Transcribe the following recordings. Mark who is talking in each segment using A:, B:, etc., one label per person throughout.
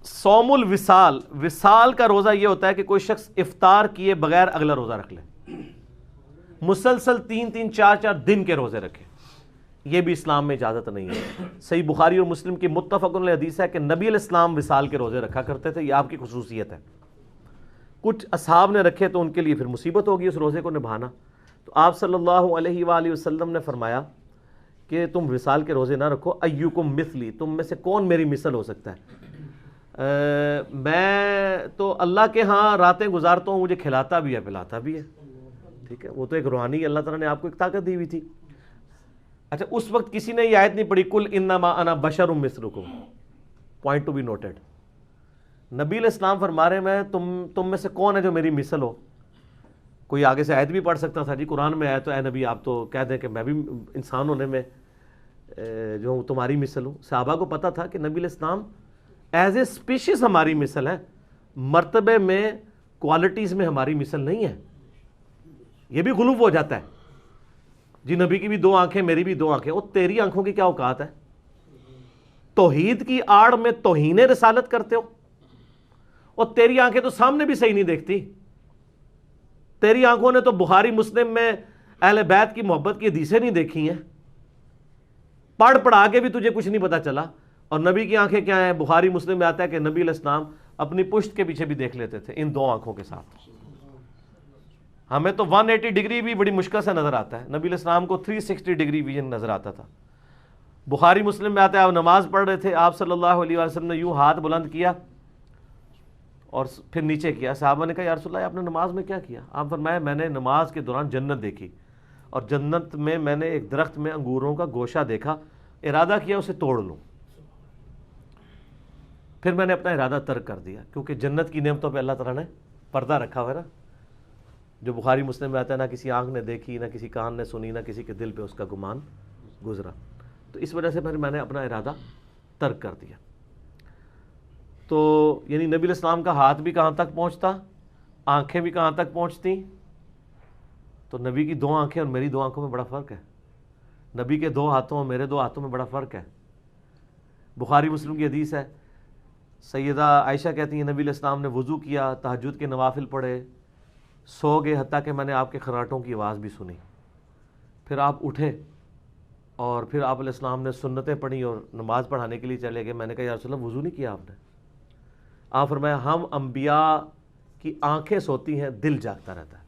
A: صوم الوصال، وصال کا روزہ یہ ہوتا ہے کہ کوئی شخص افطار کیے بغیر اگلا روزہ رکھ لے، مسلسل 3-4 دن کے روزے رکھے، یہ بھی اسلام میں اجازت نہیں ہے۔ صحیح بخاری اور مسلم کی متفق علیہ حدیث ہے کہ نبی علیہ السلام وصال کے روزے رکھا کرتے تھے، یہ آپ کی خصوصیت ہے۔ کچھ اصحاب نے رکھے تو ان کے لیے پھر مصیبت ہوگی اس روزے کو نبھانا، تو آپ صلی اللہ علیہ وآلہ وسلم نے فرمایا کہ تم وصال کے روزے نہ رکھو، ایکم مثلی، تم میں سے کون میری مثل ہو سکتا ہے؟ میں تو اللہ کے ہاں راتیں گزارتا ہوں، مجھے کھلاتا بھی ہے پلاتا بھی ہے، ٹھیک ہے، وہ تو ایک روحانی اللہ تعالیٰ نے آپ کو ایک طاقت دی ہوئی تھی۔ اچھا، اس وقت کسی نے یہ آیت نہیں پڑھی کل انما انا بشر مثلکم، پوائنٹ ٹو بی نوٹڈ۔ نبی علیہ السلام فرما رہے ہیں تم میں سے کون ہے جو میری مثل ہو؟ کوئی آگے سے آیت بھی پڑھ سکتا تھا، جی قرآن میں آیا تو اے نبی آپ تو کہہ دیں کہ میں بھی انسان ہونے میں جو ہوں تمہاری مثل ہوں۔ صحابہ کو پتہ تھا کہ نبی علیہ السلام ایز اے اسپیشیز ہماری مثل ہے، مرتبے میں کوالٹیز میں ہماری مثل نہیں ہے۔ یہ بھی غلو ہو جاتا ہے، جی نبی کی بھی 2 آنکھیں میری بھی 2 آنکھیں، وہ تیری آنکھوں کی کیا اوقات ہے؟ توحید کی آڑ میں توہین رسالت کرتے ہو، اور تیری آنکھیں تو سامنے بھی صحیح نہیں دیکھتی، تیری آنکھوں نے تو بخاری مسلم میں اہل بیت کی محبت کی حدیثیں نہیں دیکھی ہیں، پڑھ پڑھا کے بھی تجھے کچھ نہیں پتا چلا۔ اور نبی کی آنکھیں کیا ہیں؟ بخاری مسلم میں آتا ہے کہ نبی علیہ السلام اپنی پشت کے پیچھے بھی دیکھ لیتے تھے ان 2 آنکھوں کے ساتھ۔ ہمیں تو 180 ڈگری بھی بڑی مشکل سے نظر آتا ہے، نبی علیہ السلام کو 360 ڈگری ویژن نظر آتا تھا۔ بخاری مسلم میں آتا ہے آپ نماز پڑھ رہے تھے، آپ صلی اللہ علیہ وسلم نے یوں ہاتھ بلند کیا اور پھر نیچے کیا۔ صحابہ نے کہا یا رسول اللہ آپ نے نماز میں کیا کیا؟ آپ فرمایا میں نے نماز کے دوران جنت دیکھی، اور جنت میں نے ایک درخت میں انگوروں کا گوشہ دیکھا، ارادہ کیا اسے توڑ لوں، پھر میں نے اپنا ارادہ ترک کر دیا، کیونکہ جنت کی نعمتوں پہ اللہ تعالیٰ نے پردہ رکھا ہوا ہے نا، جو بخاری مسلم میں آتا ہے نہ کسی آنکھ نے دیکھی، نہ کسی کان نے سنی، نہ کسی کے دل پہ اس کا گمان گزرا۔ تو اس وجہ سے پھر میں نے اپنا ارادہ ترک کر دیا۔ تو یعنی نبی علیہ السلام کا ہاتھ بھی کہاں تک پہنچتا، آنکھیں بھی کہاں تک پہنچتی؟ تو نبی کی 2 آنکھیں اور میری 2 آنکھوں میں بڑا فرق ہے، نبی کے 2 ہاتھوں اور میرے 2 ہاتھوں میں بڑا فرق ہے۔ بخاری مسلم کی حدیث ہے، سیدہ عائشہ کہتی ہیں نبی علیہ السلام نے وضو کیا، تہجد کے نوافل پڑھے، سو گئے، حتیٰ کہ میں نے آپ کے خراٹوں کی آواز بھی سنی، پھر آپ اٹھے اور پھر آپ علیہ السلام نے سنتیں پڑھی اور نماز پڑھانے کے لیے چلے گئے۔ میں نے کہا یا رسول اللہ وضو نہیں کیا آپ نے؟ آپ فرمایا ہم انبیاء کی آنکھیں سوتی ہیں، دل جاگتا رہتا ہے،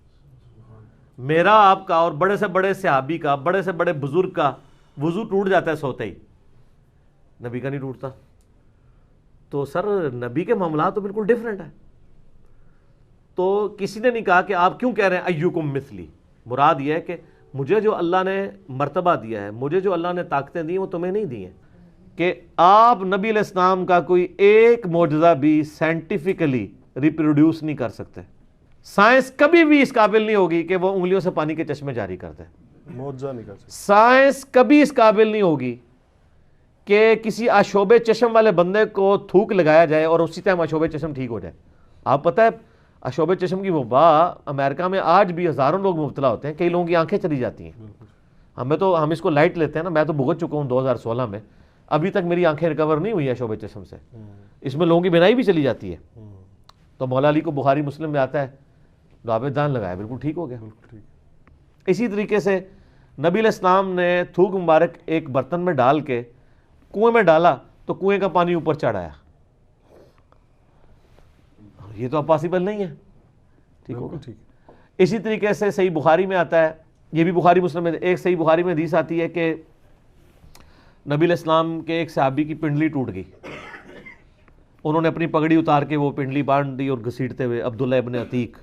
A: میرا آپ کا اور بڑے سے بڑے صحابی کا، بڑے سے بڑے بزرگ کا وضو ٹوٹ جاتا ہے سوتے ہی، نبی کا نہیں ٹوٹتا۔ تو سر نبی کے معاملات تو بالکل ڈیفرنٹ ہے۔ تو کسی نے نہیں کہا کہ آپ کیوں کہہ رہے ہیں ایکم مثلی، مراد یہ ہے کہ مجھے جو اللہ نے مرتبہ دیا ہے، مجھے جو اللہ نے طاقتیں دی ہیں وہ تمہیں نہیں دی ہیں، کہ آپ نبی علیہ السلام کا کوئی ایک معجزہ بھی سائنٹیفکلی ریپروڈیوس نہیں کر سکتے۔ سائنس کبھی بھی اس قابل نہیں ہوگی کہ وہ انگلیوں سے پانی کے چشمے جاری کر دے،
B: معجزہ نہیں کر سکتے۔
A: سائنس کبھی اس قابل نہیں ہوگی کہ کسی آشوب چشم والے بندے کو تھوک لگایا جائے اور اسی ٹائم آشوب چشم ٹھیک ہو جائے۔ آپ پتہ ہے آشوب چشم کی وبا امریکہ میں آج بھی ہزاروں لوگ مبتلا ہوتے ہیں، کئی لوگوں کی آنکھیں چلی جاتی ہیں۔ ہم اس کو لائٹ لیتے ہیں نا، میں تو بھگت چکا ہوں 2016 میں، ابھی تک میری آنکھیں ریکور نہیں ہوئی آشوب چشم سے، اس میں لوگوں کی بینائی بھی چلی جاتی ہے۔ تو مولا علی کو بخاری مسلم میں آتا ہے لعاب دان لگایا، بالکل ٹھیک ہو گیا۔ اسی طریقے سے نبی علیہ السلام نے تھوک مبارک ایک برتن میں ڈال کے کنویں میں ڈالا تو کنویں کا پانی اوپر چڑھ آیا، یہ تو اب پاسبل نہیں ہے، ٹھیک ہوگا۔ اسی طریقے سے صحیح بخاری میں آتا ہے، یہ بھی بخاری مسلم میں، ایک صحیح بخاری میں حدیث آتی ہے کہ نبی علیہ السلام کے ایک صحابی کی پنڈلی ٹوٹ گئی، انہوں نے اپنی پگڑی اتار کے وہ پنڈلی باندھ دی اور گھسیٹتے ہوئے عبداللہ ابن عتیق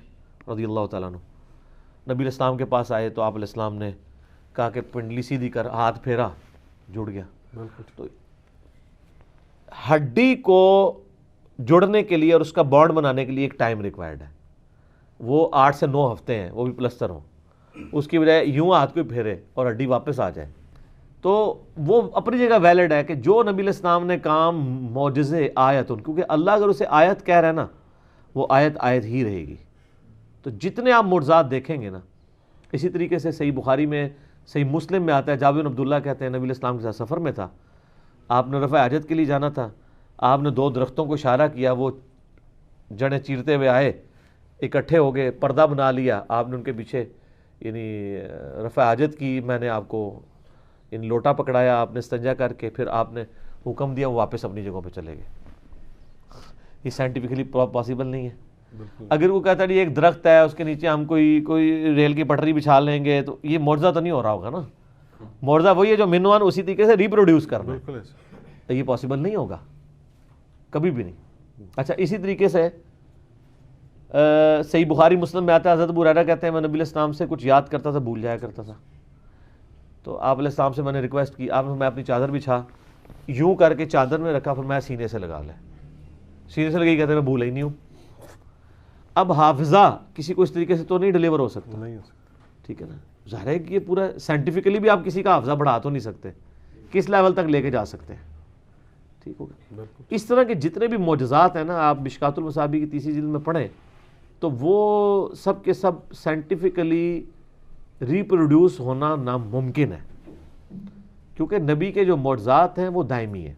A: رضی اللہ تعالیٰ عنہ نبی علیہ السلام کے پاس آئے، تو آپ علیہ السلام نے کہا کہ پنڈلی سیدھی کر، ہاتھ پھیرا، جڑ گیا۔ تو ہڈی کو جڑنے کے لیے اور اس کا بانڈ بنانے کے لیے ایک ٹائم ریکوائرڈ ہے، وہ 8 سے 9 ہفتے ہیں، وہ بھی پلسٹر ہوں، اس کی بجائے یوں ہاتھ کو پھیرے اور ہڈی واپس آ جائے۔ تو وہ اپنی جگہ ویلڈ ہے کہ جو نبی علیہ السلام نے کام معجزے آیت، کیونکہ اللہ اگر اسے آیت کہہ رہا ہے نا، وہ آیت آیت ہی رہے گی۔ تو جتنے آپ معجزات دیکھیں گے نا، اسی طریقے سے صحیح بخاری میں، صحیح مسلم میں آتا ہے، جابر بن عبداللہ کہتے ہیں نبی علیہ السلام کے ساتھ سفر میں تھا، آپ نے رفع حاجت کے لیے جانا تھا، آپ نے 2 درختوں کو اشارہ کیا, وہ جڑیں چیرتے ہوئے آئے, اکٹھے ہو گئے, پردہ بنا لیا, آپ نے ان کے پیچھے یعنی رفع حاجت کی, میں نے آپ کو ان لوٹا پکڑایا, آپ نے استنجا کر کے پھر آپ نے حکم دیا, وہ واپس اپنی جگہوں پہ چلے گئے. یہ سائنٹیفکلی پاسبل نہیں ہے. اگر وہ کہتا ہے ایک درخت ہے اس کے نیچے ہم کوئی ریل کی پٹری بچھا لیں گے, تو یہ معجزہ تو نہیں ہو رہا ہوگا نا. معجزہ وہی ہے جو منوان اسی طریقے سے ریپروڈیوس کرنا ہے, یہ پاسبل نہیں ہوگا کبھی بھی نہیں. اچھا, اسی طریقے سے صحیح بخاری مسلم میں آتا ہے, حضرت ابو ہریرہ کہتے ہیں میں نبی علیہ السلام سے کچھ یاد کرتا تھا, بھول جایا کرتا تھا, تو آپ علیہ السلام سے میں نے ریکویسٹ کی, آپ نے میں اپنی چادر بچھا, یوں کر کے چادر میں رکھا, پھر میں سینے سے لگا لے, سینے سے لگی, کہتے ہیں میں بھولا ہی نہیں ہوں. اب حافظہ کسی کو اس طریقے سے تو نہیں ڈیلیور ہو سکتا, ٹھیک ہے نا. ظاہر ہے کہ یہ پورا سائنٹیفکلی بھی آپ کسی کا حافظہ بڑھا تو نہیں سکتے, کس لیول تک لے کے جا سکتے ہیں, ٹھیک ہوگا. اس طرح کے جتنے بھی معجزات ہیں نا, آپ مشکات المصابیح کی 3 جلد میں پڑھیں تو وہ سب کے سب سائنٹیفکلی ریپروڈیوس ہونا ناممکن ہے, کیونکہ نبی کے جو معجزات ہیں وہ دائمی ہیں.